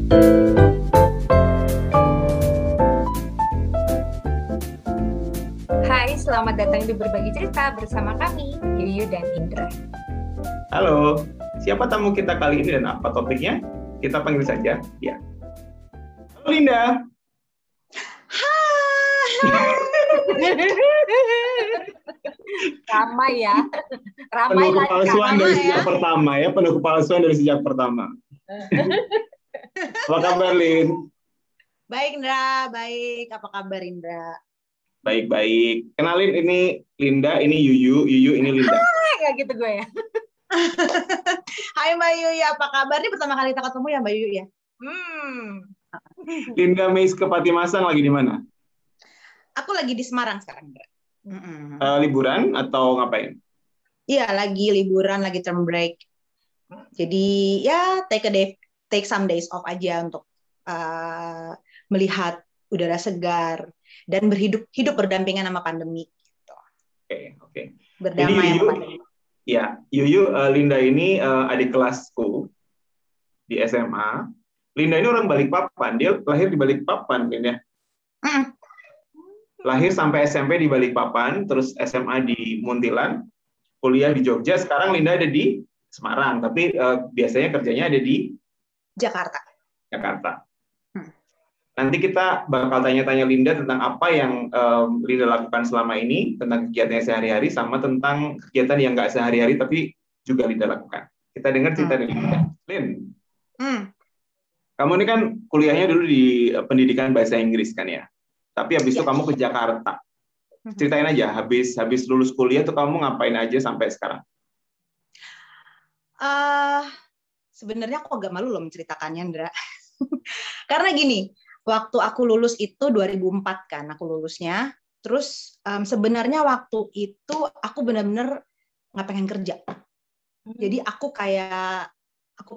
Hai, selamat datang di Berbagi Cerita bersama kami, Yuyu dan Indra. Halo, siapa tamu kita kali ini dan apa topiknya? Kita panggil saja, ya. Halo Linda. Ramai ya, Penuh ramai kepalsuan dari ya. sejak pertama ya, penuh kepalsuan dari sejak pertama. Apa kabar Lin? Baik Indra, baik. Apa kabar Indra? Baik-baik. Kenalin, ini Linda, ini Yuyu, Yuyu ini Linda. Kayak gitu gue ya. Hai Mbak Yuyu, apa kabar? Ini pertama kali kita ketemu ya Mbak Yuyu ya? Linda Meis ke Patimasan lagi di mana? Aku lagi di Semarang sekarang, Indra. Liburan atau ngapain? Iya, lagi liburan, lagi term break. Jadi ya take some days off aja untuk melihat udara segar dan hidup berdampingan sama pandemi. Gitu. Oke. Berdamai sama pandemi. Ya, Yuyu, Linda ini adik kelasku di SMA. Linda ini orang Balikpapan, dia lahir di Balikpapan, Linda. Lahir sampai SMP di Balikpapan, terus SMA di Muntilan, kuliah di Jogja. Sekarang Linda ada di Semarang, tapi biasanya kerjanya ada di Jakarta. Nanti kita bakal tanya-tanya Linda tentang apa yang Linda lakukan selama ini, tentang kegiatannya sehari-hari, sama tentang kegiatan yang nggak sehari-hari, tapi juga Linda lakukan. Kita dengar cerita dari Linda. Lin, kamu ini kan kuliahnya dulu di pendidikan bahasa Inggris kan ya? Tapi habis itu kamu ke Jakarta. Ceritain aja, habis lulus kuliah tuh kamu ngapain aja sampai sekarang? Sebenarnya aku agak malu loh menceritakannya, Indra. Karena gini, waktu aku lulus itu 2004 kan, aku lulusnya. Terus sebenarnya waktu itu aku benar-benar nggak pengen kerja. Jadi aku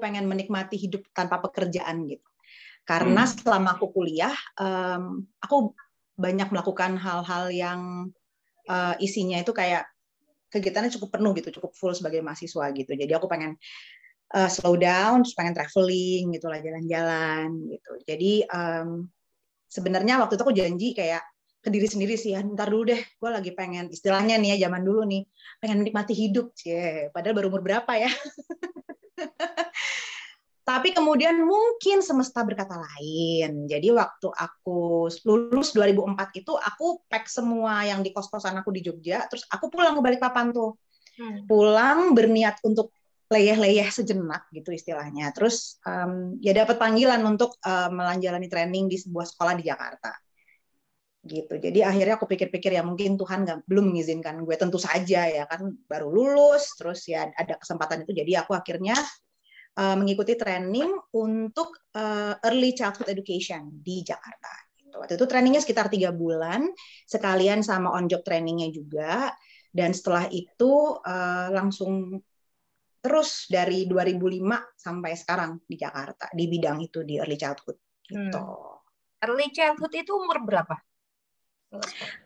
pengen menikmati hidup tanpa pekerjaan gitu. Karena selama aku kuliah, aku banyak melakukan hal-hal yang isinya itu kayak kegiatannya cukup penuh gitu, cukup full sebagai mahasiswa gitu. Jadi aku pengen slow down, terus pengen traveling gitu lah, jalan-jalan gitu. Jadi sebenarnya waktu itu aku janji kayak ke diri sendiri sih, ya, ntar dulu deh, gue lagi pengen, istilahnya nih ya, zaman dulu nih, pengen menikmati hidup, padahal baru umur berapa ya. Tapi kemudian mungkin semesta berkata lain. Jadi waktu aku lulus 2004 itu, aku pack semua yang di kos-kosan aku di Jogja, terus aku pulang ke Balikpapan tuh. Pulang berniat untuk leyeh-leyeh sejenak gitu istilahnya. Terus ya dapat panggilan untuk menjalani training di sebuah sekolah di Jakarta. Gitu. Jadi akhirnya aku pikir-pikir ya mungkin Tuhan belum mengizinkan gue, tentu saja ya kan, baru lulus, terus ya ada kesempatan itu, jadi aku akhirnya mengikuti training untuk early childhood education di Jakarta. Waktu itu trainingnya sekitar 3 bulan, sekalian sama on-job trainingnya juga. Dan setelah itu langsung terus dari 2005 sampai sekarang di Jakarta, di bidang itu, di early childhood. Gitu. Early childhood itu umur berapa?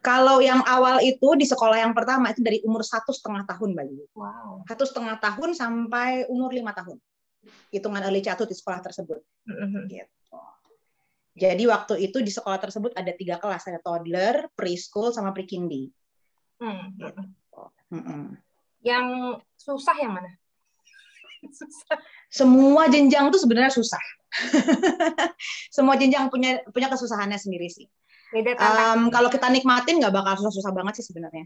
Kalau yang awal itu di sekolah yang pertama itu dari umur 1,5 tahun, Mbak. Wow. 1,5 tahun sampai umur 5 tahun. Hitungan early childhood di sekolah tersebut. Gitu. Jadi waktu itu di sekolah tersebut ada 3 kelas, ada toddler, preschool, sama pre-kindi. Gitu. Yang susah yang mana? Semua jenjang itu sebenarnya susah. Semua jenjang punya kesusahannya sendiri sih. Kalau kita nikmatin nggak bakal susah-susah banget sih sebenarnya.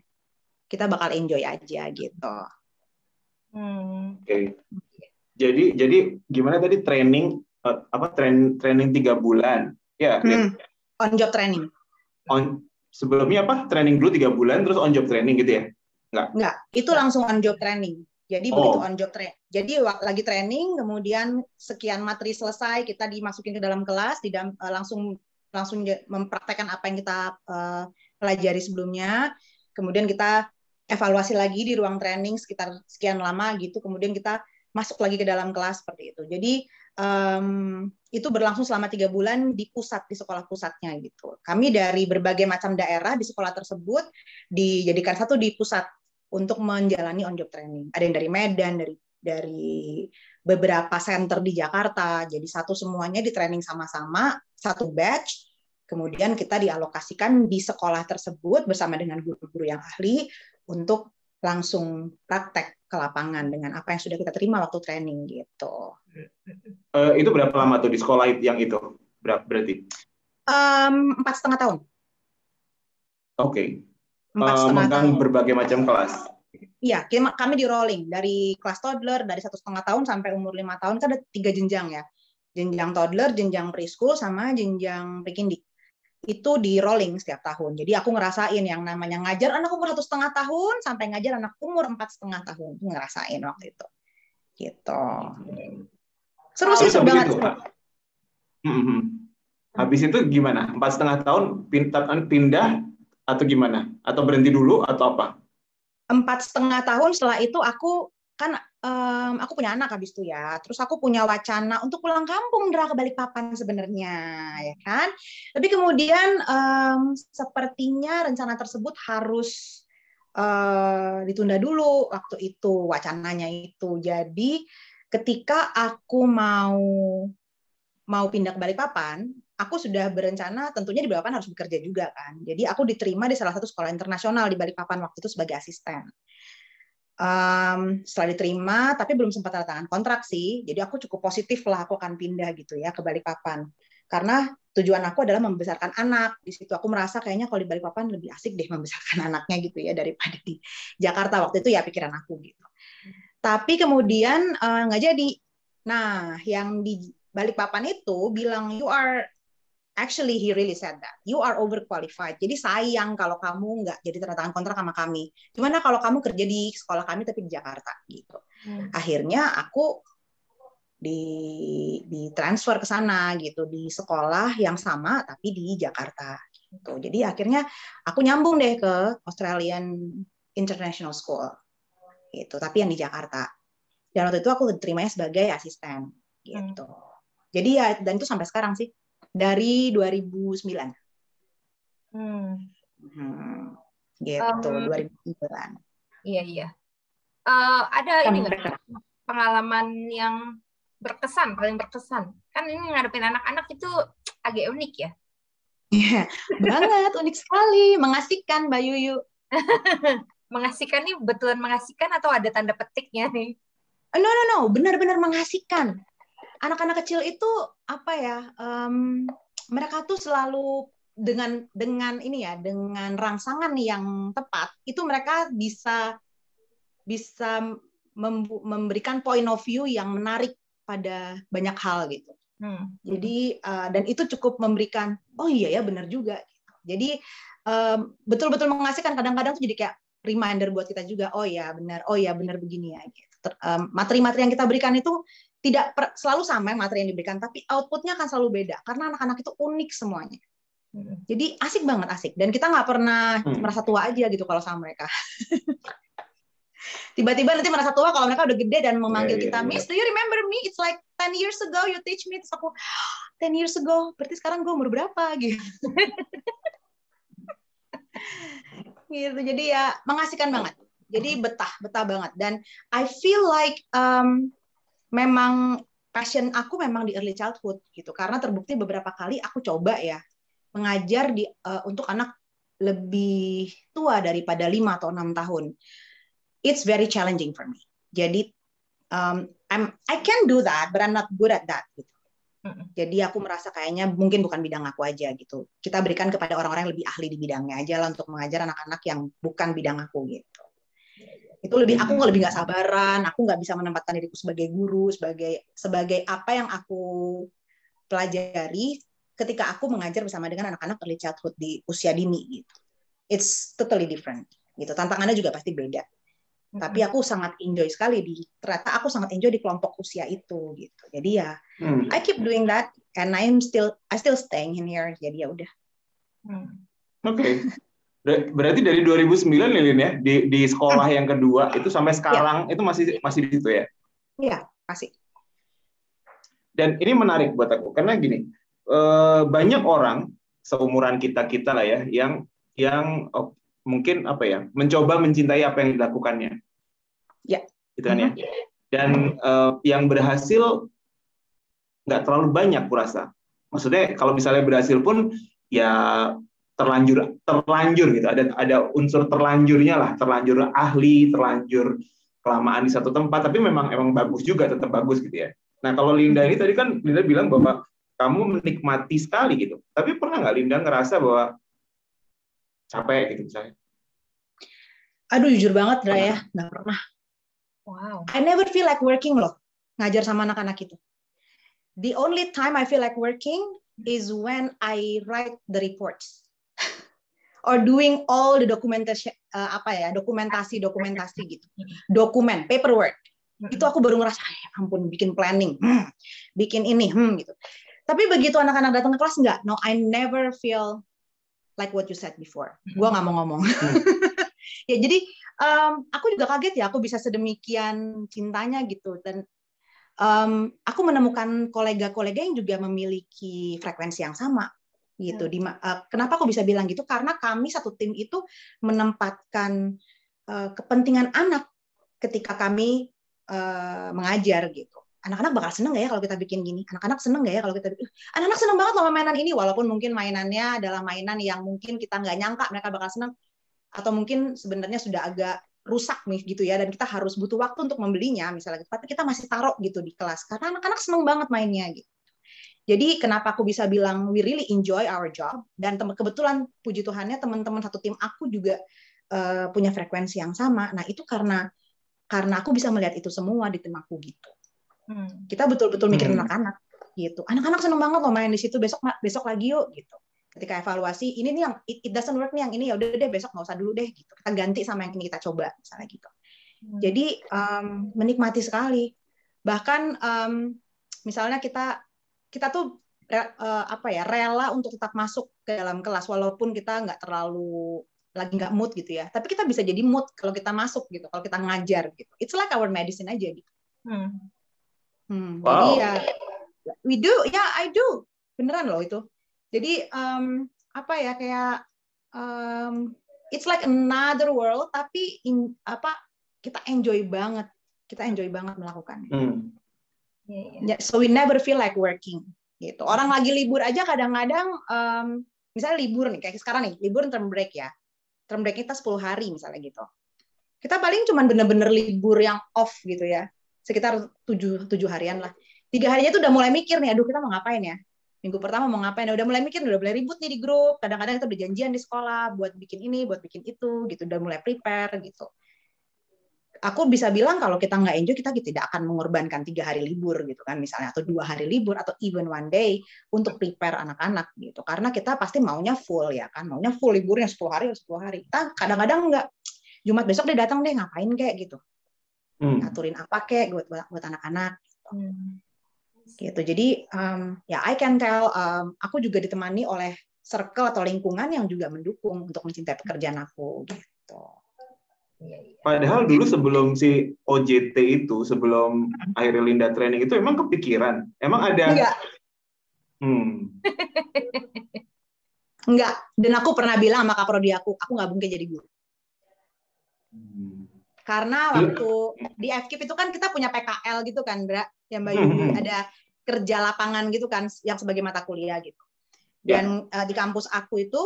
Kita bakal enjoy aja gitu. Oke. Jadi gimana tadi training training 3 bulan ya? On job training. Sebelumnya apa? Training dulu 3 bulan terus on job training gitu ya? Enggak. Itu langsung on job training. Jadi begitu on job training. Jadi lagi training, kemudian sekian materi selesai, kita dimasukin ke dalam kelas, langsung mempraktekkan apa yang kita pelajari sebelumnya. Kemudian kita evaluasi lagi di ruang training sekitar sekian lama gitu. Kemudian kita masuk lagi ke dalam kelas seperti itu. Jadi itu berlangsung selama 3 bulan di sekolah pusatnya gitu. Kami dari berbagai macam daerah di sekolah tersebut dijadikan satu di pusat untuk menjalani on job training. Ada yang dari Medan, dari dari beberapa center di Jakarta. Jadi satu semuanya di training sama-sama, satu batch. Kemudian kita dialokasikan di sekolah tersebut bersama dengan guru-guru yang ahli untuk langsung praktek ke lapangan dengan apa yang sudah kita terima waktu training gitu. Itu berapa lama tuh di sekolah yang itu? Berarti? 4,5 tahun. Oke. 4,5 Megang tahun. berbagai macam kelas. Iya, kami di rolling dari kelas toddler dari 1,5 tahun sampai umur 5 tahun kan ada 3 jenjang ya. Jenjang toddler, jenjang preschool, sama jenjang pre-kindy. Itu di rolling setiap tahun. Jadi aku ngerasain yang namanya ngajar anak umur 1,5 tahun sampai ngajar anak umur 4,5 tahun. Itu ngerasain waktu itu. Gitu. Seru sih, seru banget. Habis itu gimana? 4,5 tahun pindah atau gimana? Atau berhenti dulu atau apa? 4,5 tahun setelah itu aku kan aku punya anak habis itu ya. Terus aku punya wacana untuk pulang kampung ke Balikpapan sebenarnya, ya kan. Tapi kemudian sepertinya rencana tersebut harus ditunda dulu waktu itu wacananya itu. Jadi ketika aku mau pindah ke Balikpapan, aku sudah berencana tentunya di Balikpapan harus bekerja juga kan. Jadi aku diterima di salah satu sekolah internasional di Balikpapan waktu itu sebagai asisten. Setelah diterima, tapi belum sempat tanda tangan kontrak sih. Jadi aku cukup positif lah aku akan pindah gitu ya ke Balikpapan. Karena tujuan aku adalah membesarkan anak. Di situ aku merasa kayaknya kalau di Balikpapan lebih asik deh membesarkan anaknya gitu ya daripada di Jakarta waktu itu ya pikiran aku gitu. Tapi kemudian nggak jadi. Nah, yang di Balikpapan itu bilang actually, he really said that. You are overqualified. Jadi sayang kalau kamu nggak jadi tanda tangan kontrak sama kami. Gimana kalau kamu kerja di sekolah kami tapi di Jakarta gitu. Akhirnya aku di transfer ke sana gitu di sekolah yang sama tapi di Jakarta gitu. Jadi akhirnya aku nyambung deh ke Australian International School gitu, tapi yang di Jakarta. Dan waktu itu aku diterimanya sebagai asisten gitu. Jadi ya dan itu sampai sekarang sih. Dari 2009. Gitu, 2009. Iya. Ada ini nggak pengalaman yang paling berkesan? Kan ini ngadepin anak-anak itu agak unik ya? Iya, banget, unik sekali. Mengasihkan, Mbak Yuyu. Mengasihkan nih betulan mengasihkan atau ada tanda petiknya nih? No, benar-benar mengasihkan. Anak-anak kecil itu apa ya? Mereka tuh selalu dengan ini ya, dengan rangsangan yang tepat, itu mereka bisa memberikan point of view yang menarik pada banyak hal gitu. Jadi dan itu cukup memberikan oh iya ya benar juga. Jadi betul-betul mengasihkan. Kadang-kadang tuh jadi kayak reminder buat kita juga. Oh ya benar begini ya. Gitu. Materi-materi yang kita berikan itu tidak selalu sama materi yang diberikan, tapi outputnya akan selalu beda karena anak-anak itu unik semuanya. Jadi asik banget, asik. Dan kita nggak pernah merasa tua aja gitu kalau sama mereka. Tiba-tiba nanti merasa tua kalau mereka udah gede dan memanggil kita, Miss, do you remember me? It's like 10 years ago you teach me. Terus aku, 10 years ago, berarti sekarang gue umur berapa? Gitu. Gitu. Jadi ya mengasihkan banget. Jadi betah banget. Dan I feel like memang passion aku memang di early childhood gitu. Karena terbukti beberapa kali aku coba ya mengajar untuk anak lebih tua daripada 5 atau 6 tahun. It's very challenging for me. Jadi I can do that, but I'm not good at that. Gitu. Jadi aku merasa kayaknya mungkin bukan bidang aku aja gitu. Kita berikan kepada orang-orang yang lebih ahli di bidangnya aja lah untuk mengajar anak-anak yang bukan bidang aku gitu. Itu aku lebih nggak sabaran, aku nggak bisa menempatkan diriku sebagai guru, sebagai apa yang aku pelajari ketika aku mengajar bersama dengan anak-anak early childhood di usia dini gitu. It's totally different gitu. Tantangannya juga pasti beda. Tapi aku sangat enjoy sekali ternyata aku sangat enjoy di kelompok usia itu gitu. Jadi ya I keep doing that and I still staying in here. Jadi ya udah. Oke. Berarti dari 2009 Lilin ya di sekolah yang kedua itu sampai sekarang itu masih di situ ya? Iya, masih. Dan ini menarik buat aku karena gini, banyak orang seumuran kita lah ya yang mungkin mencoba mencintai apa yang dilakukannya. Ya. Gitu kan ya. Dan yang berhasil nggak terlalu banyak, kurasa. Maksudnya kalau misalnya berhasil pun ya terlanjur gitu. Ada unsur terlanjurnya lah, terlanjur ahli, terlanjur kelamaan di satu tempat. Tapi memang bagus juga, tetap bagus gitu ya. Nah kalau Linda ini tadi kan Linda bilang bahwa kamu menikmati sekali gitu. Tapi pernah nggak Linda ngerasa bahwa capek gitu misalnya? Aduh jujur banget Raya, nggak pernah. Wow. I never feel like working loh, ngajar sama anak-anak itu. The only time I feel like working is when I write the reports or doing all the dokumentasi gitu, dokumen, paperwork. Itu aku baru ngerasa, ampun bikin planning, bikin ini, gitu. Tapi begitu anak-anak datang ke kelas enggak, no, I never feel like what you said before. Gua nggak mau ngomong. Ya jadi aku juga kaget ya, aku bisa sedemikian cintanya gitu, dan aku menemukan kolega-kolega yang juga memiliki frekuensi yang sama gitu. Kenapa aku bisa bilang gitu? Karena kami satu tim itu menempatkan kepentingan anak ketika kami mengajar gitu. Anak-anak bakal seneng nggak ya kalau kita bikin gini? Anak-anak seneng nggak ya kalau kita bikin? Anak-anak seneng banget loh mainan ini, walaupun mungkin mainannya adalah mainan yang mungkin kita nggak nyangka mereka bakal seneng. Atau mungkin sebenarnya sudah agak rusak nih gitu ya, dan kita harus butuh waktu untuk membelinya misalnya, tapi kita masih taruh gitu di kelas karena anak-anak seneng banget mainnya gitu. Jadi kenapa aku bisa bilang we really enjoy our job, dan kebetulan puji Tuhannya teman-teman satu tim aku juga punya frekuensi yang sama. Nah itu karena aku bisa melihat itu semua di tim aku gitu. Kita betul-betul mikirin anak-anak gitu. Anak-anak seneng banget loh main di situ, besok lagi yuk gitu. Ketika evaluasi, ini nih yang it doesn't work nih, yang ini ya udah deh besok nggak usah dulu deh gitu. Kita ganti sama yang ini kita coba misalnya gitu. Jadi menikmati sekali. Bahkan misalnya kita tuh rela untuk tetap masuk ke dalam kelas walaupun kita nggak terlalu lagi nggak mood gitu ya. Tapi kita bisa jadi mood kalau kita masuk gitu, kalau kita ngajar gitu. It's like our medicine aja gitu. Wow. Jadi ya we do, I do. Beneran loh itu. Jadi kayak it's like another world, tapi kita enjoy banget melakukannya. So we never feel like working gitu. Orang lagi libur aja kadang-kadang misalnya libur nih, kayak sekarang nih libur term break ya, term break kita 10 hari misalnya gitu. Kita paling cuman bener-bener libur yang off gitu ya, sekitar 7 harian lah. 3 harinya tuh udah mulai mikir nih, aduh kita mau ngapain ya? Minggu pertama mau ngapain? Udah mulai mikir, udah mulai ribut nih di grup. Kadang-kadang kita udah janjian di sekolah buat bikin ini, buat bikin itu, gitu. Udah mulai prepare gitu. Aku bisa bilang kalau kita nggak enjoy, kita tidak akan mengorbankan 3 hari libur gitu kan, misalnya, atau 2 hari libur, atau even 1 day untuk prepare anak-anak gitu. Karena kita pasti maunya full ya kan, maunya full liburnya 10 hari, 10 hari. Kita kadang-kadang nggak, Jumat besok deh datang deh, ngapain kek gitu. Aturin apa kek buat anak-anak gitu. Jadi ya I can tell, aku juga ditemani oleh circle atau lingkungan yang juga mendukung untuk mencintai pekerjaan aku gitu. Padahal dulu sebelum si OJT itu, sebelum akhirnya Linda training itu emang kepikiran, emang ada? Enggak. Enggak. Dan aku pernah bilang sama kaprodi aku nggak mungkin jadi guru. Karena waktu di FKIP itu kan kita punya PKL gitu kan, Bra, yang Mbak Yuli, ada kerja lapangan gitu kan, yang sebagai mata kuliah gitu. Dan di kampus aku itu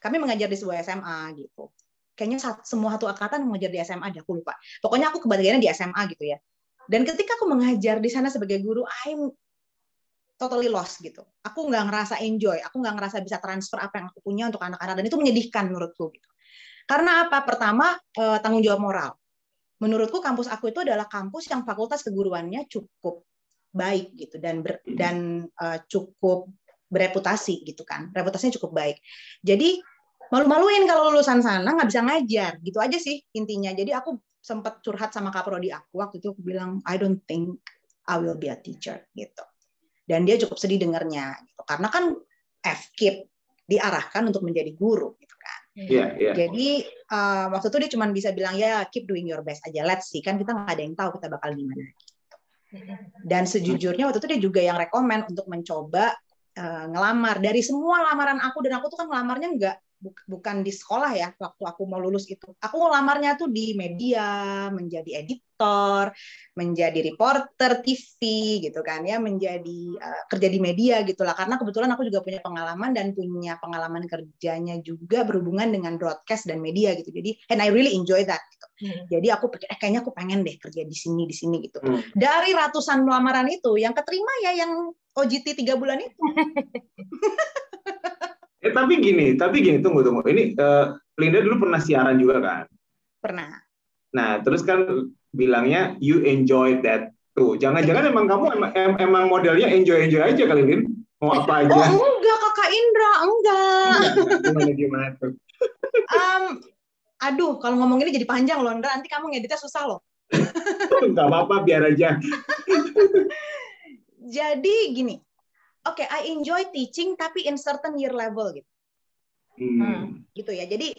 kami mengajar di sebuah SMA gitu. Kayaknya semua satu angkatan mengajar di SMA, aku lupa. Pokoknya aku kebagiannya di SMA gitu ya. Dan ketika aku mengajar di sana sebagai guru, I'm totally lost gitu. Aku nggak ngerasa enjoy, aku nggak ngerasa bisa transfer apa yang aku punya untuk anak-anak, dan itu menyedihkan menurutku gitu. Karena apa? Pertama, tanggung jawab moral. Menurutku kampus aku itu adalah kampus yang fakultas keguruannya cukup baik gitu, dan cukup bereputasi gitu kan. Reputasinya cukup baik. Jadi malu-maluin kalau lulusan sana nggak bisa ngajar, gitu aja sih intinya. Jadi aku sempat curhat sama kaprodi aku waktu itu, aku bilang I don't think I will be a teacher gitu. Dan dia cukup sedih dengarnya gitu, karena kan FKIP diarahkan untuk menjadi guru gitu kan. Jadi waktu itu dia cuma bisa bilang ya keep doing your best aja, let's see, kan kita nggak ada yang tahu kita bakal gimana gitu. Dan sejujurnya waktu itu dia juga yang rekomen untuk mencoba ngelamar. Dari semua lamaran aku, dan aku tuh kan ngelamarnya bukan di sekolah ya, waktu aku mau lulus itu. Aku ngelamarnya tuh di media, menjadi editor, menjadi reporter TV gitu kan ya, menjadi kerja di media gitulah. Karena kebetulan aku juga punya pengalaman dan punya pengalaman kerjanya juga berhubungan dengan broadcast dan media gitu. Jadi and I really enjoy that gitu. Jadi aku pikir kayaknya aku pengen deh kerja di sini gitu. Dari ratusan lamaran itu yang keterima ya yang OJT 3 bulan itu. Tapi gini, tunggu. Ini Linda dulu pernah siaran juga kan? Pernah. Nah, terus kan bilangnya you enjoy that tuh. Jangan-jangan emang kamu emang modelnya enjoy aja kali, Lin? Mau apa aja? Oh enggak, Kakak Indra, enggak. Gimana tuh? Aduh, kalau ngomong ini jadi panjang loh, Indra. Nanti kamu ngeditnya susah loh. Enggak apa-apa, biar aja. Jadi gini, okay, I enjoy teaching tapi in certain year level gitu. Gitu ya. Jadi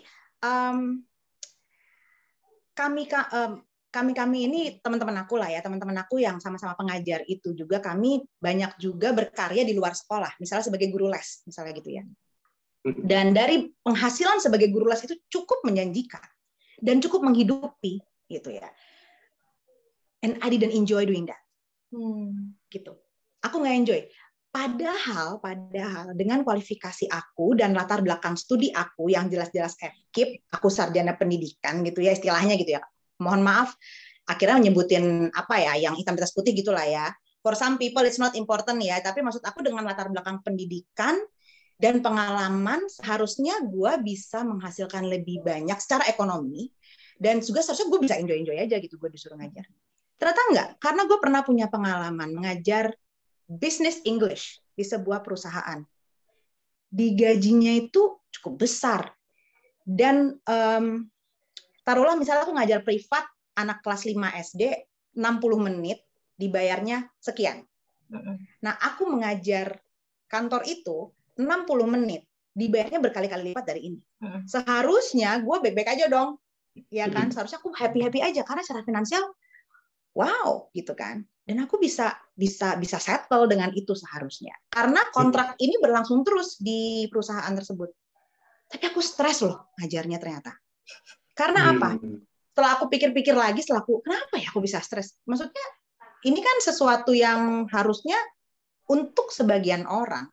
kami ini teman-teman aku lah ya, teman-teman aku yang sama-sama pengajar itu juga kami banyak juga berkarya di luar sekolah, misalnya sebagai guru les, misalnya gitu ya. Dan dari penghasilan sebagai guru les itu cukup menjanjikan dan cukup menghidupi gitu ya. And I didn't enjoy doing that. Gitu. Aku nggak enjoy. Padahal dengan kualifikasi aku dan latar belakang studi aku yang jelas-jelas FKIP, aku sarjana pendidikan gitu ya istilahnya gitu ya. Mohon maaf, akhirnya menyebutin apa ya, yang hitam di atas putih gitulah ya. For some people it's not important ya, tapi maksud aku dengan latar belakang pendidikan dan pengalaman seharusnya gue bisa menghasilkan lebih banyak secara ekonomi dan juga seharusnya gue bisa enjoy aja gitu gue disuruh ngajar. Ternyata enggak, karena gue pernah punya pengalaman mengajar business English di sebuah perusahaan. Digajinya itu cukup besar. Dan taruhlah misalnya aku ngajar privat anak kelas 5 SD 60 menit dibayarnya sekian. Nah, aku mengajar kantor itu 60 menit dibayarnya berkali-kali lipat dari ini. Seharusnya gue baik-baik aja dong. Ya kan? Seharusnya aku happy-happy aja karena secara finansial wow, gitu kan. Dan aku bisa settle dengan itu seharusnya. Karena kontrak ini berlangsung terus di perusahaan tersebut. Tapi aku stres loh ngajarnya ternyata. Karena apa? Setelah aku pikir-pikir lagi, kenapa ya aku bisa stres? Maksudnya ini kan sesuatu yang harusnya untuk sebagian orang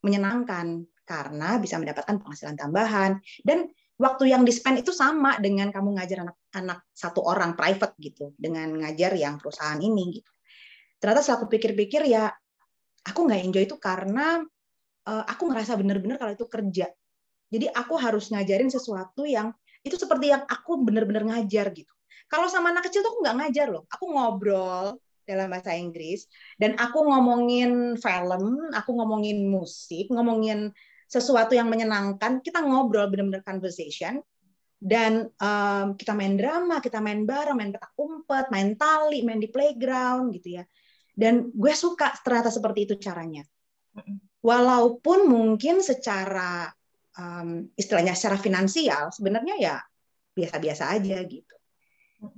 menyenangkan karena bisa mendapatkan penghasilan tambahan dan waktu yang di-spend itu sama dengan kamu ngajar anak satu orang private gitu, dengan ngajar yang perusahaan ini gitu. Ternyata setelah aku pikir-pikir ya, aku nggak enjoy itu karena aku ngerasa bener-bener kalau itu kerja. Jadi aku harus ngajarin sesuatu yang itu seperti yang aku bener-bener ngajar gitu. Kalau sama anak kecil tuh aku nggak ngajar loh, aku ngobrol dalam bahasa Inggris dan aku ngomongin film, aku ngomongin musik, ngomongin sesuatu yang menyenangkan, kita ngobrol benar-benar conversation, dan kita main drama, kita main bareng, main petak umpet, main tali, main di playground gitu ya. Dan gue suka ternyata seperti itu caranya. Walaupun mungkin secara istilahnya secara finansial sebenarnya ya biasa-biasa aja gitu.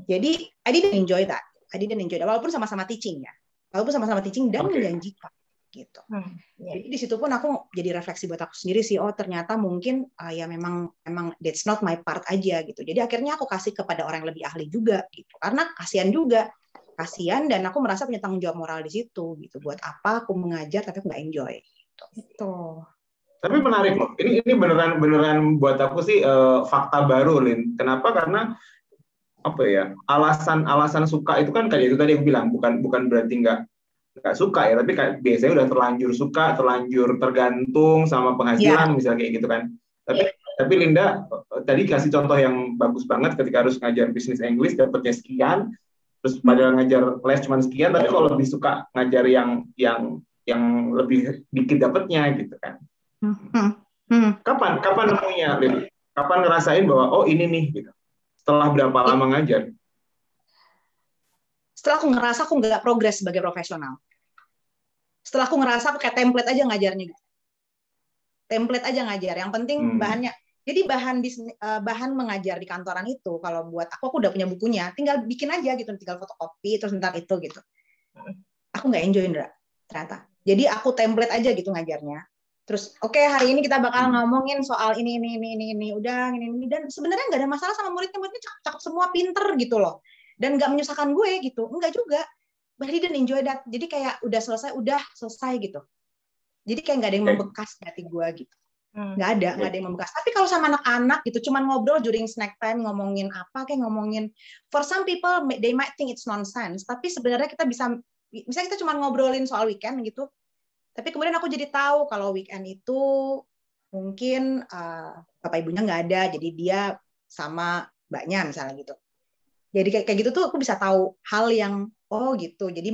Jadi I didn't enjoy that. Walaupun sama-sama teaching ya. Walaupun sama-sama teaching dan menjanjikan. Gitu. Jadi di situ pun aku jadi refleksi buat aku sendiri sih, oh ternyata mungkin ya memang that's not my part aja gitu. Jadi akhirnya aku kasih kepada orang yang lebih ahli juga gitu. Karena kasihan dan aku merasa punya tanggung jawab moral di situ gitu. Buat apa aku mengajar tapi aku nggak enjoy gitu. Tapi menarik loh. Ini beneran buat aku sih fakta baru, Lin. Kenapa? Karena apa ya? Alasan suka itu kan kayak itu tadi aku bilang, bukan berarti nggak suka ya, tapi biasanya udah terlanjur suka, terlanjur tergantung sama penghasilan misalnya kayak gitu kan. Tapi Linda tadi kasih contoh yang bagus banget ketika harus ngajar bisnis English dapatnya sekian, terus padahal ngajar les cuma sekian, tapi kalau lebih suka ngajar yang lebih dikit dapatnya gitu kan. Kapan nemunya, Linda? Kapan ngerasain bahwa oh ini nih gitu? Setelah berapa lama ngajar? Setelah aku ngerasa aku nggak progres sebagai profesional. Setelah aku ngerasa aku kayak template aja ngajarnya. Template aja ngajar. Yang penting bahannya. Jadi bahan mengajar di kantoran itu, kalau buat aku udah punya bukunya, tinggal bikin aja gitu, tinggal fotokopi, terus ntar itu gitu. Aku nggak enjoy, Indra, ternyata. Jadi aku template aja gitu ngajarnya. Terus hari ini kita bakal ngomongin soal ini, udah ini. Dan sebenarnya nggak ada masalah sama muridnya cakep semua, pinter gitu loh. Dan nggak menyusahkan gue gitu, enggak juga. But he didn't enjoy that. Jadi kayak udah selesai gitu. Jadi kayak nggak ada yang membekas di hati gue gitu. Nggak ada yang membekas. Tapi kalau sama anak-anak gitu, cuman ngobrol during snack time, ngomongin apa, kayak ngomongin, for some people they might think it's nonsense, tapi sebenarnya kita misalnya kita cuma ngobrolin soal weekend gitu. Tapi kemudian aku jadi tahu kalau weekend itu mungkin bapak ibunya nggak ada, jadi dia sama mbaknya misalnya gitu. Jadi kayak gitu tuh aku bisa tahu hal yang gitu. Jadi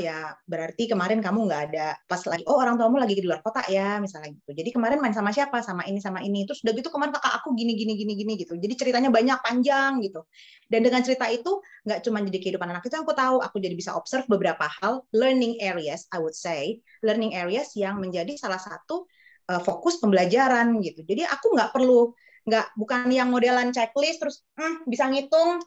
ya berarti kemarin kamu nggak ada pas lagi orang tuamu lagi di luar kota ya misalnya gitu. Jadi kemarin main sama siapa? Sama ini. Terus udah gitu kemarin kakak aku gini gitu. Jadi ceritanya banyak panjang gitu. Dan dengan cerita itu nggak cuma jadi kehidupan anak itu, aku tahu aku jadi bisa observe beberapa hal, learning areas I would say, learning areas yang menjadi salah satu fokus pembelajaran gitu. Jadi aku bukan yang modelan checklist terus bisa ngitung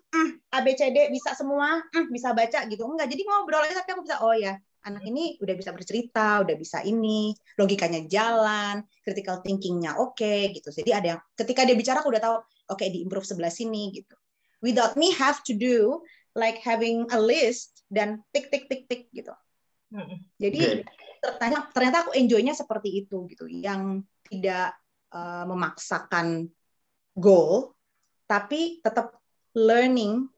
ABCD bisa semua, bisa baca gitu, enggak. Jadi ngobrol aja, tapi aku bisa ya anak ini udah bisa bercerita, udah bisa ini, logikanya jalan, critical thinkingnya oke gitu. Jadi ada yang ketika dia bicara aku udah tahu di improve sebelah sini gitu, without me have to do like having a list dan tik gitu. Jadi ternyata aku enjoy-nya seperti itu gitu, yang tidak memaksakan goal, tapi tetap learning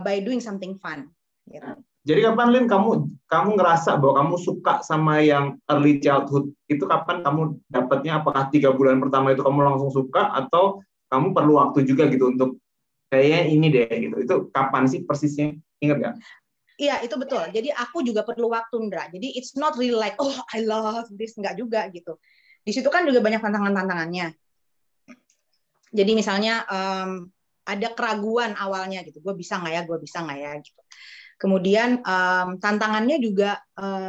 by doing something fun. Gitu. Jadi kapan Lin kamu ngerasa bahwa kamu suka sama yang early childhood itu, kapan kamu dapatnya? Apakah 3 bulan pertama itu kamu langsung suka atau kamu perlu waktu juga gitu untuk kayaknya ini deh gitu? Itu kapan sih persisnya? Ingat nggak? Iya, itu betul. Jadi aku juga perlu waktu, Ndra. Jadi it's not really like I love this, nggak juga gitu. Di situ kan juga banyak tantangannya. Jadi misalnya ada keraguan awalnya gitu, gue bisa nggak ya gitu. Kemudian tantangannya juga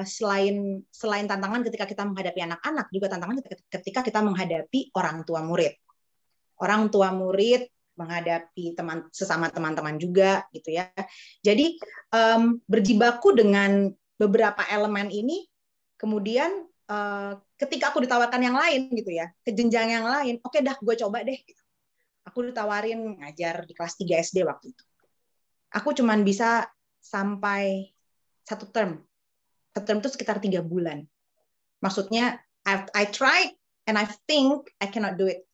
selain tantangan ketika kita menghadapi anak-anak, juga tantangan ketika kita menghadapi orang tua murid menghadapi sesama teman-teman juga gitu ya. Jadi berjibaku dengan beberapa elemen ini, kemudian ketika aku ditawarkan yang lain gitu ya, ke jenjang yang lain, oke dah gue coba deh gitu. Aku ditawarin ngajar di kelas 3 SD waktu itu. Aku cuman bisa sampai 1 term. 1 term itu sekitar 3 bulan. Maksudnya, I tried and I think I cannot do it.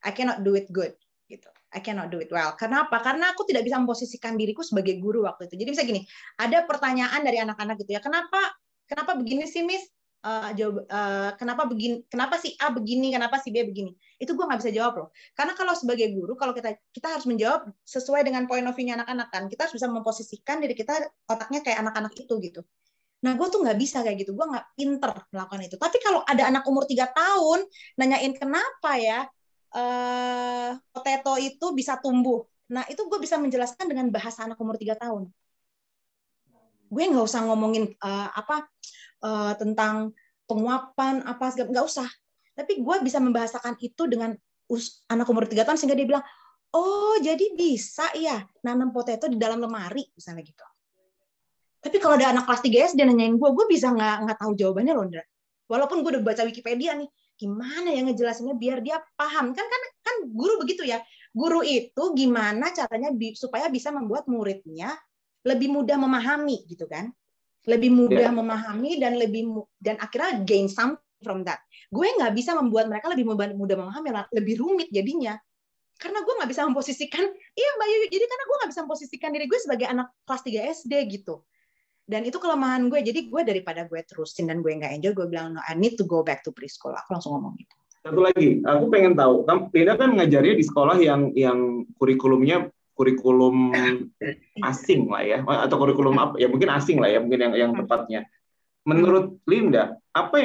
I cannot do it good. Gitu. I cannot do it well. Kenapa? Karena aku tidak bisa memposisikan diriku sebagai guru waktu itu. Jadi misalnya gini, ada pertanyaan dari anak-anak gitu ya, kenapa begini sih Miss? Kenapa si A begini, kenapa si B begini? Itu gue nggak bisa jawab loh. Karena kalau sebagai guru, kalau kita harus menjawab sesuai dengan point of view-nya anak-anak kan, kita harus bisa memposisikan diri kita otaknya kayak anak-anak itu gitu. Nah, gue tuh nggak bisa kayak gitu, gue nggak pinter melakukan itu. Tapi kalau ada anak umur 3 tahun nanyain kenapa ya potato itu bisa tumbuh, nah itu gue bisa menjelaskan dengan bahasa anak umur 3 tahun. Gue nggak usah ngomongin tentang penguapan nggak usah, tapi gue bisa membahasakan itu dengan anak umur 3 tahun sehingga dia bilang, jadi bisa ya nanam potato di dalam lemari misalnya gitu. Tapi kalau ada anak kelas 3 SD nanyain gue bisa nggak tahu jawabannya loh, Ndra. Walaupun gue udah baca Wikipedia nih, gimana ya ngejelasinnya biar dia paham, kan guru begitu ya, guru itu gimana caranya supaya bisa membuat muridnya lebih mudah memahami gitu kan. Lebih mudah memahami dan akhirnya gain something from that. Gue nggak bisa membuat mereka lebih mudah memahami, lebih rumit jadinya. Karena gue nggak bisa memposisikan, Mbak Yuyu, jadi karena gue nggak bisa memposisikan diri gue sebagai anak kelas 3 SD gitu. Dan itu kelemahan gue. Jadi gue daripada gue terusin dan gue nggak enjoy, gue bilang no, I need to go back to preschool. Aku langsung ngomong gitu. Satu lagi, aku pengen tahu, Lina kan ngajarnya di sekolah yang kurikulumnya kurikulum asing lah ya, atau kurikulum apa ya, mungkin asing lah ya, mungkin yang tepatnya. Menurut Linda, apa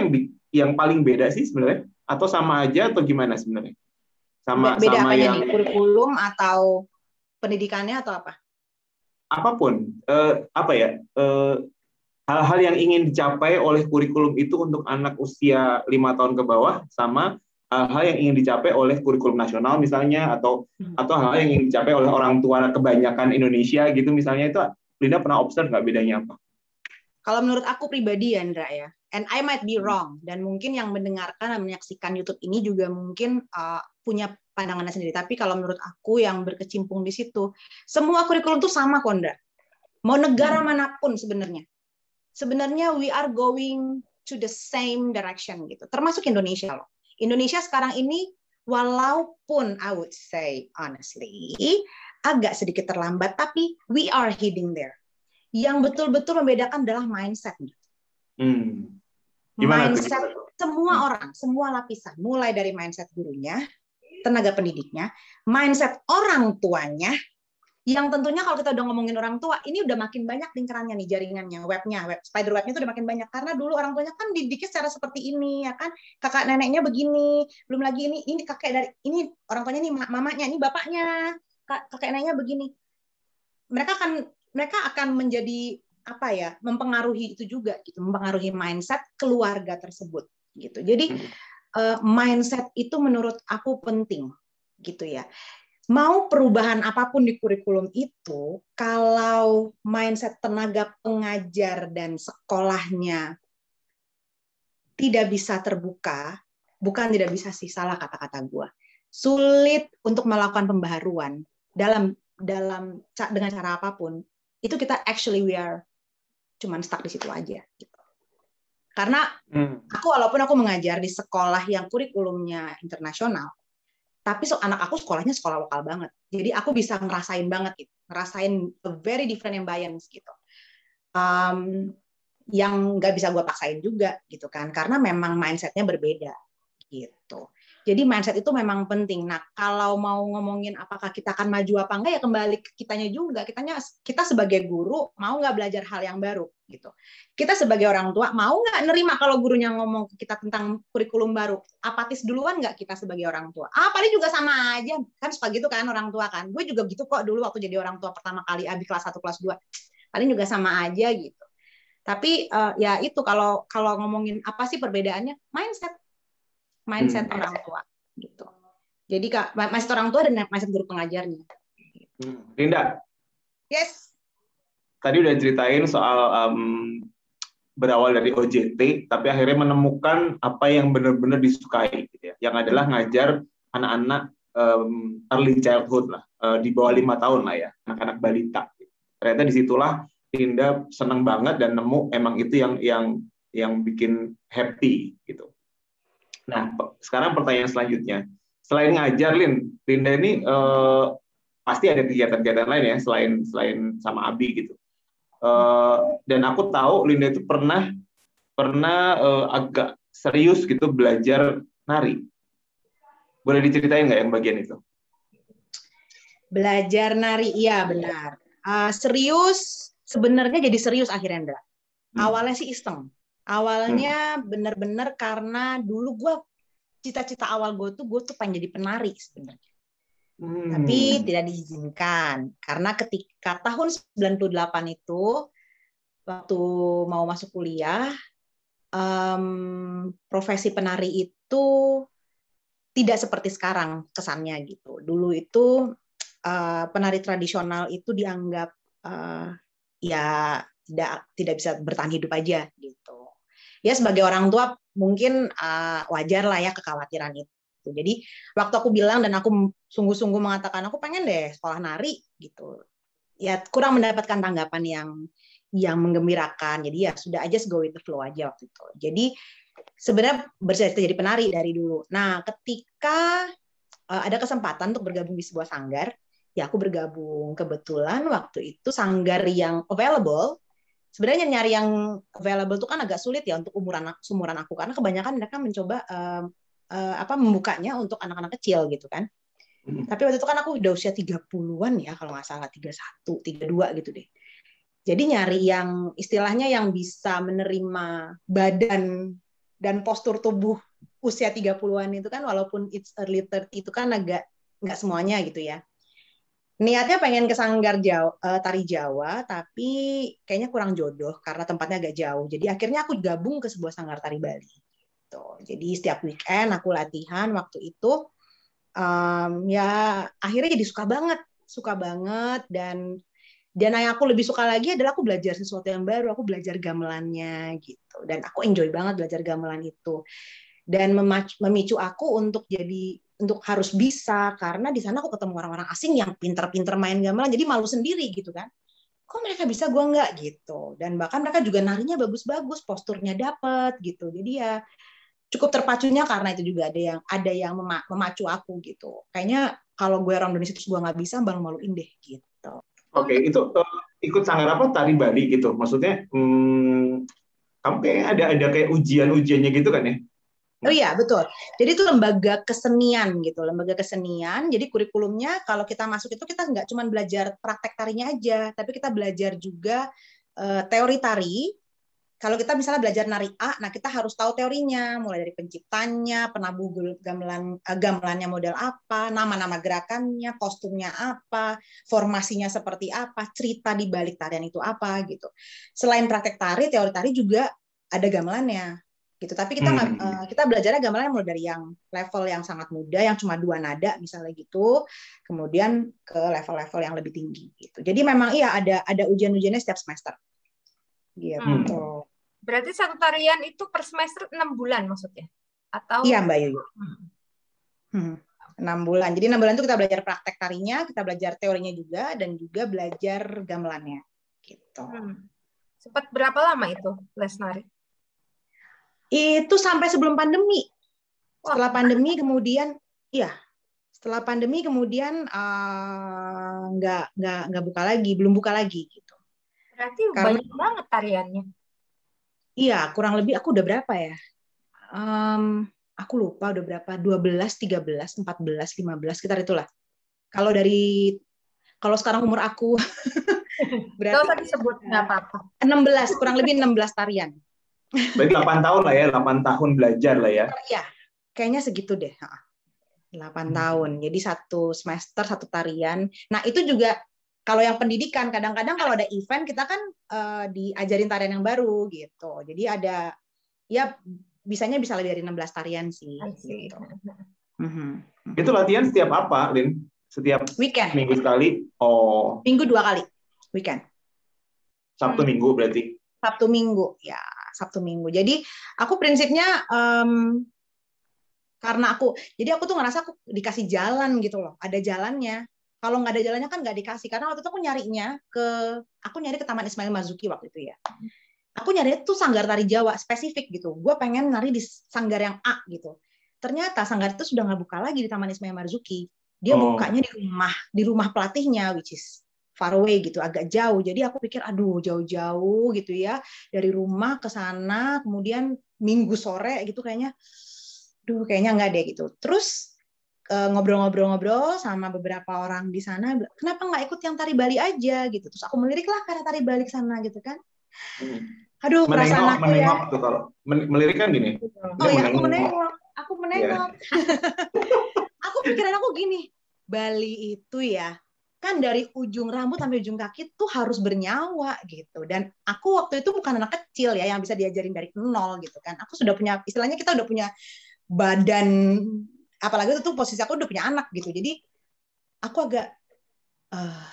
yang paling beda sih sebenarnya, atau sama aja atau gimana sebenarnya? Beda apanya yang nih? Kurikulum atau pendidikannya atau apa? Apapun, hal-hal yang ingin dicapai oleh kurikulum itu untuk anak usia 5 tahun ke bawah sama hal-hal yang ingin dicapai oleh kurikulum nasional misalnya, atau hal-hal yang ingin dicapai oleh orang tua kebanyakan Indonesia gitu misalnya, itu Linda pernah observe nggak bedanya apa? Kalau menurut aku pribadi ya, Ndra ya, And I might be wrong, dan mungkin yang mendengarkan dan menyaksikan YouTube ini juga mungkin punya pandangannya sendiri. Tapi kalau menurut aku yang berkecimpung di situ, semua kurikulum tuh sama kok, Ndra. Mau negara manapun sebenarnya we are going to the same direction gitu. Termasuk Indonesia loh. Indonesia sekarang ini walaupun I would say honestly agak sedikit terlambat, tapi we are heading there. Yang betul-betul membedakan adalah mindset. Mindset semua orang, semua lapisan, mulai dari mindset gurunya, tenaga pendidiknya, mindset orang tuanya, yang tentunya kalau kita udah ngomongin orang tua, ini udah makin banyak lingkarannya nih, jaringannya, spider webnya itu udah makin banyak, karena dulu orang tuanya kan didiknya secara seperti ini, ya kan, kakak neneknya begini, belum lagi ini kakek dari, ini orang tuanya, ini mamanya, ini bapaknya, kakek neneknya begini. Mereka akan menjadi apa ya, mempengaruhi itu juga gitu, mempengaruhi mindset keluarga tersebut gitu. Jadi mindset itu menurut aku penting gitu ya. Mau perubahan apapun di kurikulum itu, kalau mindset tenaga pengajar dan sekolahnya tidak bisa terbuka, bukan tidak bisa sih, salah kata-kata gue, sulit untuk melakukan pembaharuan dengan cara apapun, itu kita actually we are cuman stuck di situ aja. Gitu. Karena walaupun aku mengajar di sekolah yang kurikulumnya internasional, tapi anak aku sekolahnya sekolah lokal banget. Jadi aku bisa ngerasain banget gitu. Ngerasain a very different ambience gitu. Yang nggak bisa gue paksain juga gitu kan. Karena memang mindset-nya berbeda gitu. Jadi mindset itu memang penting. Nah, kalau mau ngomongin apakah kita akan maju apa enggak, ya kembali ke kitanya juga. Kita sebagai guru mau nggak belajar hal yang baru gitu. Kita sebagai orang tua mau nggak nerima kalau gurunya ngomong ke kita tentang kurikulum baru? Apatis duluan nggak kita sebagai orang tua? Paling juga sama aja. Kan suka gitu kan orang tua kan. Gue juga gitu kok dulu waktu jadi orang tua pertama kali Abi kelas 1, kelas 2. Paling juga sama aja gitu. Tapi ya itu kalau ngomongin apa sih perbedaannya? Mindset orang tua gitu. Jadi mindset orang tua dan mindset guru pengajarnya. Linda. Yes. Tadi udah ceritain soal berawal dari OJT, tapi akhirnya menemukan apa yang benar-benar disukai, gitu ya. Yang adalah ngajar anak-anak early childhood lah, di bawah 5 tahun lah ya, anak-anak balita. Ternyata disitulah Linda senang banget dan nemu emang itu yang bikin happy gitu. Nah, sekarang pertanyaan selanjutnya. Selain ngajar, Linda ini pasti ada kegiatan-kegiatan lain ya, selain sama Abi gitu. Dan aku tahu Linda itu pernah agak serius gitu belajar nari. Boleh diceritain nggak yang bagian itu? Belajar nari, iya benar. Serius, sebenarnya jadi serius akhirnya, Ndra. Awalnya sih iseng. Awalnya bener-bener karena dulu gue cita-cita awal gue tuh pengen jadi penari sebenarnya. Tapi tidak diizinkan karena ketika tahun 98 itu waktu mau masuk kuliah, profesi penari itu tidak seperti sekarang kesannya gitu. Dulu itu penari tradisional itu dianggap ya tidak bisa bertahan hidup aja gitu. Ya sebagai orang tua mungkin wajar lah ya kekhawatiran itu. Jadi waktu aku bilang dan aku sungguh-sungguh mengatakan aku pengen deh sekolah nari gitu, ya kurang mendapatkan tanggapan yang menggembirakan. Jadi ya sudah aja go with the flow aja waktu itu. Jadi sebenarnya bercita-cita jadi penari dari dulu. Nah ketika ada kesempatan untuk bergabung di sebuah sanggar, ya aku bergabung. Kebetulan waktu itu sanggar yang available. Sebenarnya nyari yang available itu kan agak sulit ya untuk umuran aku, karena kebanyakan mereka mencoba membukanya untuk anak-anak kecil gitu kan. Tapi waktu itu kan aku udah usia 30-an ya kalau nggak salah, 31, 32 gitu deh. Jadi nyari yang istilahnya yang bisa menerima badan dan postur tubuh usia 30-an itu kan, walaupun it's early 30 itu kan agak nggak semuanya gitu ya. Niatnya pengen ke sanggar tari Jawa, tapi kayaknya kurang jodoh karena tempatnya agak jauh. Jadi akhirnya aku gabung ke sebuah sanggar tari Bali. Gitu. Jadi setiap weekend aku latihan waktu itu. Ya akhirnya jadi suka banget dan Dan yang aku lebih suka lagi adalah aku belajar sesuatu yang baru, aku belajar gamelannya gitu. Dan aku enjoy banget belajar gamelan itu. Dan memicu aku untuk harus bisa, karena di sana aku ketemu orang-orang asing yang pinter-pinter main gamelan, jadi malu sendiri gitu kan. Kok mereka bisa, gua enggak gitu. Dan bahkan mereka juga narinya bagus-bagus, posturnya dapet gitu. Jadi ya cukup terpacunya karena itu juga ada yang memacu aku gitu. Kayaknya kalau gue orang Indonesia terus gue nggak bisa, malu-maluin deh gitu. Oke, itu ikut sanggar apa tari Bali gitu? Maksudnya, kamu kayak ada kayak ujian-ujiannya gitu kan ya? Oh iya, betul. Jadi itu lembaga kesenian gitu, lembaga kesenian. Jadi kurikulumnya kalau kita masuk itu kita nggak cuma belajar praktek tarinya aja, tapi kita belajar juga teori tari. Kalau kita misalnya belajar nari A, nah kita harus tahu teorinya, mulai dari penciptanya, penabuh gamelannya model apa, nama-nama gerakannya, kostumnya apa, formasinya seperti apa, cerita di balik tarian itu apa gitu. Selain praktek tari, teori tari juga ada gamelannya gitu. Tapi kita belajarnya gamelan mulai dari yang level yang sangat muda, yang cuma 2 nada misalnya gitu, kemudian ke level-level yang lebih tinggi gitu. Jadi memang iya ada ujian-ujiannya setiap semester gitu. Berarti satu tarian itu per semester 6 bulan maksudnya? Atau? Iya Mbak Yuyu. 6 bulan. Jadi 6 bulan itu kita belajar praktek tarinya, kita belajar teorinya juga, dan juga belajar gamelannya. Gitu. Sempat berapa lama itu les nari? Itu sampai sebelum pandemi. Setelah pandemi kemudian, setelah pandemi kemudian nggak buka lagi, belum buka lagi gitu. Berarti banyak banget tariannya. Iya, kurang lebih aku udah berapa ya? Aku lupa udah berapa, 12, 13, 14, 15, sekitar itulah. Kalau sekarang umur aku berarti Gak usah disebut, nggak apa-apa. 16, kurang lebih 16 tarian. Berarti 8 tahun lah ya, 8 tahun belajar lah ya. Iya, kayaknya segitu deh. 8 tahun. Jadi 1 semester 1 tarian. Nah, itu juga kalau yang pendidikan, kadang-kadang kalau ada event kita kan diajarin tarian yang baru gitu. Jadi ada, ya bisanya bisa lebih dari 16 tarian sih. Gitu. Itu latihan setiap apa, Lin? Setiap weekend. Minggu sekali? Oh. Minggu 2 kali. Weekend. Sabtu Minggu berarti? Sabtu Minggu, ya Sabtu Minggu. Jadi aku prinsipnya karena aku tuh ngerasa aku dikasih jalan gitu loh, ada jalannya. Kalau nggak ada jalannya kan nggak dikasih. Karena waktu itu aku nyari ke Taman Ismail Marzuki waktu itu ya. Aku nyari tuh sanggar tari Jawa spesifik gitu. Gue pengen nari di sanggar yang A gitu. Ternyata sanggar itu sudah nggak buka lagi di Taman Ismail Marzuki. Dia bukanya di rumah pelatihnya, which is far away gitu, agak jauh. Jadi aku pikir, aduh jauh-jauh gitu ya, dari rumah ke sana, kemudian Minggu sore gitu kayaknya nggak deh gitu. Terus ngobrol-ngobrol sama beberapa orang di sana, kenapa nggak ikut yang tari Bali aja gitu. Terus aku meliriklah karena tari Bali ke sana gitu kan. Aduh, perasaan aku menengok tuh kalau melirik kan gini. Oh ya, aku menengok. Aku pikiran aku gini, Bali itu ya kan dari ujung rambut sampai ujung kaki tuh harus bernyawa gitu. Dan aku waktu itu bukan anak kecil ya yang bisa diajarin dari nol gitu kan. Aku sudah punya, istilahnya kita udah punya badan, apalagi itu tuh posisi aku udah punya anak gitu. Jadi aku agak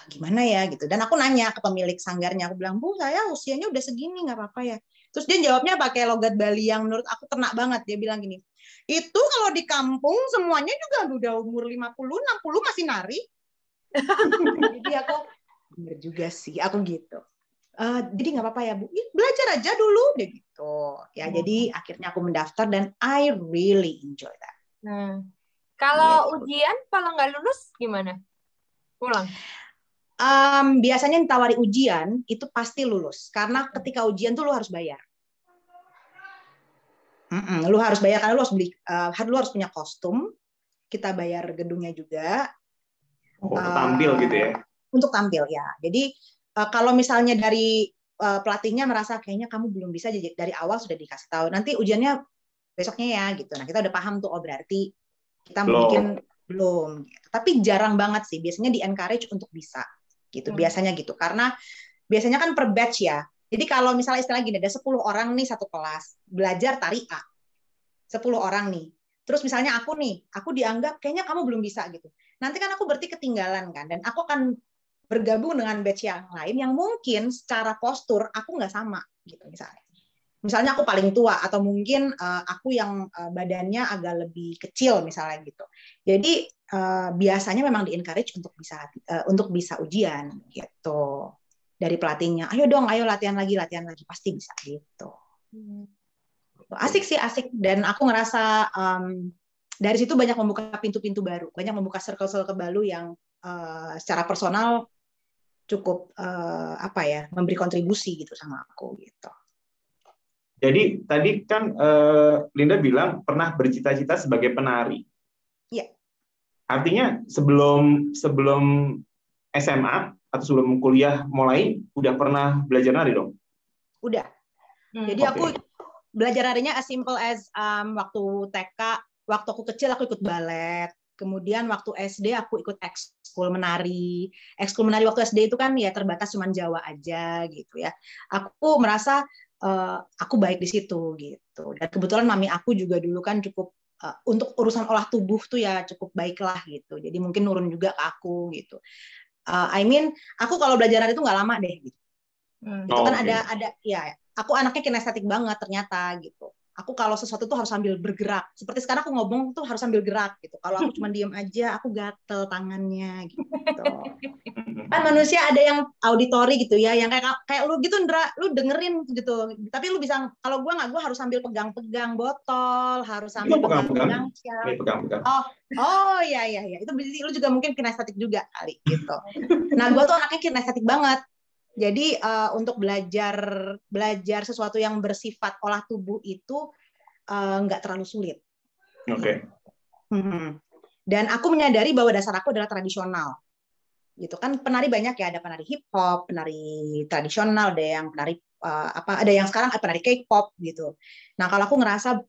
gimana ya gitu. Dan aku nanya ke pemilik sanggarnya, aku bilang, Bu, saya usianya udah segini, nggak apa-apa ya. Terus dia jawabnya pakai logat Bali yang menurut aku kena banget. Dia bilang gini, itu kalau di kampung semuanya juga udah umur 50, 60 masih nari. Jadi aku bener juga sih, aku gitu. Jadi nggak apa-apa ya Bu, belajar aja dulu deh gitu. Ya jadi akhirnya aku mendaftar dan I really enjoy that. Kalau ujian, kalau nggak lulus gimana? Pulang? Biasanya ditawari ujian itu pasti lulus, karena ketika ujian tuh lu harus bayar. Lu harus bayar karena lu harus beli, lu harus punya kostum. Kita bayar gedungnya juga. Tampil gitu ya? Untuk tampil ya. Jadi kalau misalnya dari pelatihnya merasa kayaknya kamu belum bisa, dari awal sudah dikasih tahu. Nanti ujiannya besoknya ya gitu. Nah kita udah paham tuh, oh berarti kita mungkin belum. Gitu. Tapi jarang banget sih. Biasanya di encourage untuk bisa. Gitu. Biasanya gitu. Karena biasanya kan per batch ya. Jadi kalau misalnya istilah gini, ada 10 orang nih satu kelas belajar tari A. 10 orang nih. Terus misalnya aku dianggap kayaknya kamu belum bisa gitu. Nanti kan aku berarti ketinggalan kan, dan aku akan bergabung dengan batch yang lain yang mungkin secara postur aku nggak sama gitu misalnya. Misalnya aku paling tua atau mungkin aku yang badannya agak lebih kecil misalnya gitu. Jadi biasanya memang di-encourage untuk bisa ujian gitu. Dari pelatihnya, ayo dong, ayo latihan lagi, pasti bisa gitu. Asik sih, asik. Dan aku ngerasa dari situ banyak membuka pintu-pintu baru, banyak membuka circle-circle baru yang secara personal cukup memberi kontribusi gitu sama aku gitu. Jadi tadi kan Linda bilang pernah bercita-cita sebagai penari. Iya. Artinya sebelum SMA atau sebelum kuliah mulai udah pernah belajar nari dong? Udah. Jadi aku belajar narinya as simple as waktu TK, waktu aku kecil aku ikut balet. Kemudian waktu SD aku ikut ekskul menari. Ekskul menari waktu SD itu kan ya terbatas cuma Jawa aja gitu ya. Aku merasa aku baik di situ gitu. Dan kebetulan mami aku juga dulu kan cukup untuk urusan olah tubuh tuh ya cukup baiklah gitu. Jadi mungkin nurun juga ke aku gitu. Aku kalau belajar nari itu nggak lama deh gitu. Itu kan ada ya. Aku anaknya kinestetik banget ternyata gitu. Aku kalau sesuatu tuh harus sambil bergerak. Seperti sekarang aku ngomong tuh harus sambil gerak gitu. Kalau aku cuma diem aja, aku gatel tangannya gitu. Kan manusia ada yang auditori gitu ya, yang kayak lu gitu, Ndra, lu dengerin gitu. Tapi lu bisa, kalau gue nggak, gue harus sambil pegang-pegang botol, harus sambil pegang-pegang shell. Oh ya. Itu berarti lu juga mungkin kinestetik juga kali gitu. Nah, gue tuh anaknya kinestetik banget. Jadi untuk belajar sesuatu yang bersifat olah tubuh itu nggak terlalu sulit. Oke. Dan aku menyadari bahwa dasar aku adalah tradisional. Gitu kan, penari banyak ya, ada penari hip hop, penari tradisional, ada yang penari ada yang sekarang penari K-pop gitu. Nah kalau aku ngerasa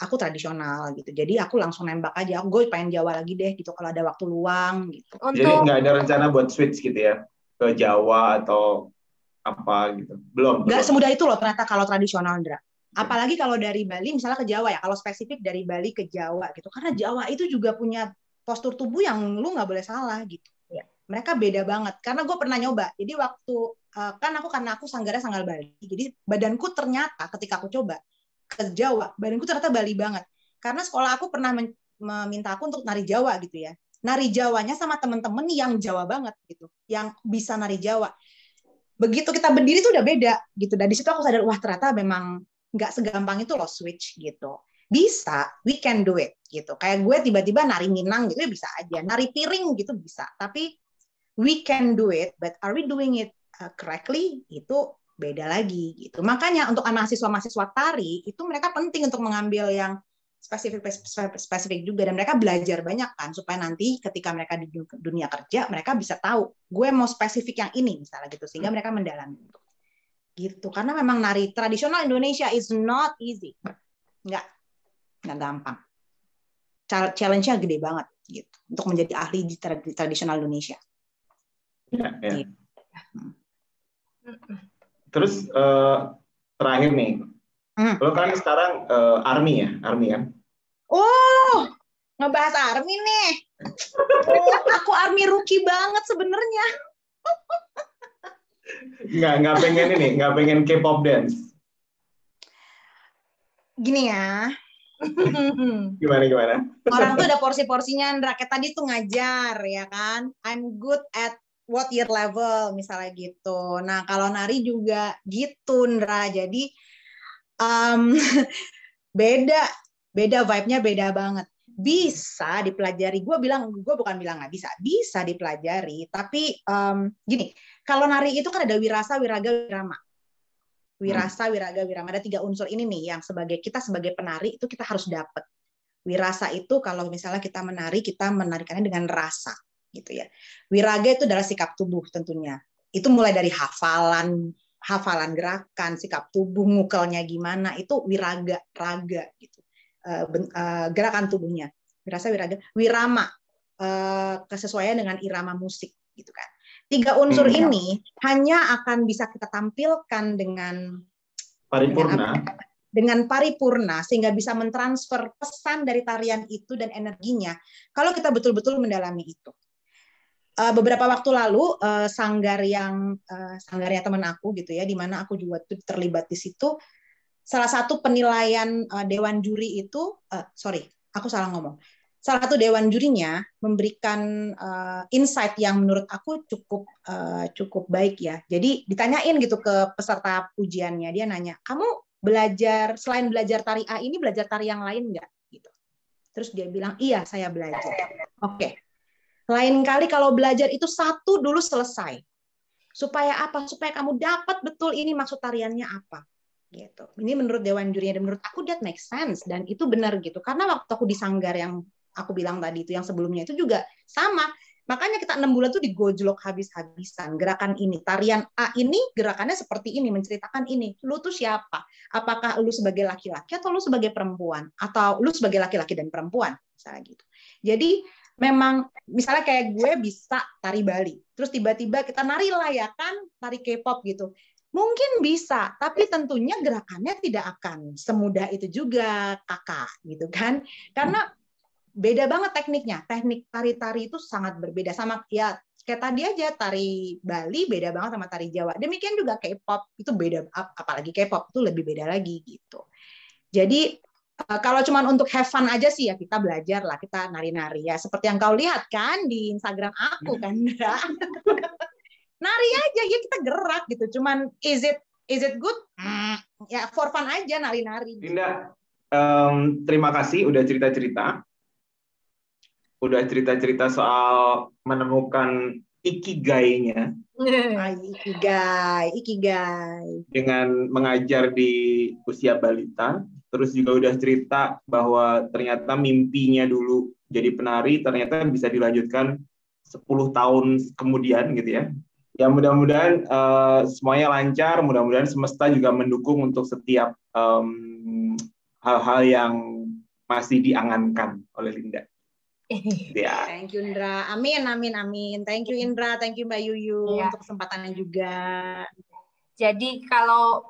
aku tradisional gitu, jadi aku langsung nembak aja. Gue pengen Jawa lagi deh gitu kalau ada waktu luang gitu. Jadi nggak ada rencana buat switch gitu ya ke Jawa atau apa gitu? Belum. Nggak semudah itu loh ternyata kalau tradisional, Ndra. Apalagi kalau dari Bali misalnya ke Jawa ya, kalau spesifik dari Bali ke Jawa gitu, karena Jawa itu juga punya postur tubuh yang lu nggak boleh salah gitu. Mereka beda banget karena gue pernah nyoba. Jadi waktu karena aku Sanggarnya Sanggal Bali, jadi badanku ternyata ketika aku coba ke Jawa, badanku ternyata Bali banget. Karena sekolah aku pernah meminta aku untuk nari Jawa gitu ya. Nari Jawanya sama temen-temen yang Jawa banget gitu, yang bisa nari Jawa. Begitu kita berdiri tuh udah beda gitu. Dan di situ aku sadar, wah ternyata memang nggak segampang itu loh switch gitu. Bisa, we can do it gitu. Kayak gue tiba-tiba nari Minang gitu ya bisa aja, nari piring gitu bisa. Tapi we can do it, but are we doing it correctly? Itu beda lagi gitu. Makanya untuk mahasiswa-mahasiswa tari itu mereka penting untuk mengambil yang spesifik juga, dan mereka belajar banyak kan supaya nanti ketika mereka di dunia kerja mereka bisa tahu gue mau spesifik yang ini misalnya gitu, sehingga mereka mendalami gitu. Karena memang nari tradisional Indonesia is not easy, nggak gampang. Challenge-nya gede banget gitu untuk menjadi ahli di tradisional Indonesia. Ya. Terus terakhir nih, lo kan sekarang army kan? Oh, ngebahas army nih. Aku army rookie banget sebenarnya. Nggak pengen K-pop dance. Gini ya. Gimana? Orang tuh ada porsi-porsinya, Ndra. Kayak tadi tuh ngajar, ya kan? I'm good at what year level, misalnya gitu. Nah, kalau nari juga gitu, Ndra. Jadi, beda vibe-nya beda banget. Bisa dipelajari. Gue bukan bilang nggak bisa dipelajari. Tapi gini, kalau nari itu kan ada wirasa, wiraga, wirama. Wirasa, wiraga, wirama. Ada 3 unsur ini nih yang kita sebagai penari itu kita harus dapat. Wirasa itu kalau misalnya kita menarikannya dengan rasa gitu ya. Wiraga itu adalah sikap tubuh tentunya. Itu mulai dari hafalan gerakan, sikap tubuh, ngukelnya gimana, itu wiraga, raga gitu. Gerakan tubuhnya. Wirasa, wiraga, wirama, kesesuaian dengan irama musik gitu kan. 3 unsur ini hanya akan bisa kita tampilkan dengan paripurna sehingga bisa mentransfer pesan dari tarian itu dan energinya kalau kita betul-betul mendalami itu. beberapa waktu lalu sanggarnya teman aku gitu ya, di mana aku juga terlibat di situ. Salah satu penilaian dewan juri itu, aku salah ngomong. Salah satu dewan jurinya memberikan insight yang menurut aku cukup baik ya. Jadi ditanyain gitu ke peserta ujiannya, dia nanya, kamu selain belajar tari A ini belajar tari yang lain nggak? Gitu. Terus dia bilang, iya saya belajar. Oke. Lain kali kalau belajar itu satu dulu selesai. Supaya apa? Supaya kamu dapat betul ini maksud tariannya apa. Gitu. Ini menurut dewan jurinya, dan menurut aku that makes sense, dan itu benar gitu. Karena waktu aku di sanggar yang aku bilang tadi itu, yang sebelumnya itu juga sama. Makanya kita 6 bulan tuh digojlok habis-habisan. Gerakan ini, tarian A ini gerakannya seperti ini, menceritakan ini. Lu tuh siapa? Apakah lu sebagai laki-laki atau lu sebagai perempuan? Atau lu sebagai laki-laki dan perempuan? Misalnya gitu. Jadi memang misalnya kayak gue bisa tari Bali, terus tiba-tiba kita nari lah ya kan, tari K-pop gitu. Mungkin bisa, tapi tentunya gerakannya tidak akan semudah itu juga, kakak, gitu kan? Karena beda banget tekniknya. Teknik tari-tari itu sangat berbeda. Sama ya kayak tadi aja, tari Bali beda banget sama tari Jawa. Demikian juga K-pop itu beda, apalagi K-pop itu lebih beda lagi gitu. Jadi kalau cuma untuk have fun aja sih ya kita belajar lah, kita nari-nari ya. Seperti yang kau lihat kan di Instagram aku kan, nari aja ya, kita gerak gitu. Cuman is it good? Ya for fun aja nari-nari. Linda, terima kasih udah cerita-cerita. Udah cerita-cerita soal menemukan ikigai-nya. Ikigai. Dengan mengajar di usia balita. Terus juga udah cerita bahwa ternyata mimpinya dulu jadi penari ternyata bisa dilanjutkan 10 tahun kemudian gitu ya. Ya mudah-mudahan semuanya lancar, mudah-mudahan semesta juga mendukung untuk setiap hal-hal yang masih diangankan oleh Linda. Ya. Thank you Indra. Amin. Thank you Indra, thank you Mbak Yuyu untuk kesempatannya juga. Jadi kalau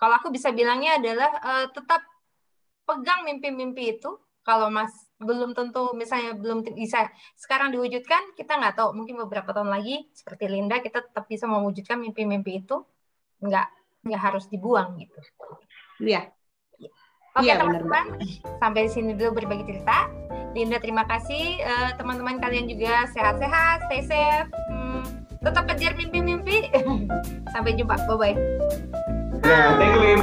aku bisa bilangnya adalah tetap pegang mimpi-mimpi itu. Kalau belum tentu, misalnya belum bisa sekarang diwujudkan, kita nggak tahu. Mungkin beberapa tahun lagi, seperti Linda, kita tetap bisa mewujudkan mimpi-mimpi itu. Nggak harus dibuang gitu. Iya. Oke teman-teman, sampai di sini dulu berbagi cerita. Linda terima kasih. Teman-teman kalian juga sehat-sehat, stay safe. Tetap kejar mimpi-mimpi. Sampai jumpa. Bye-bye. Thank you, Lin.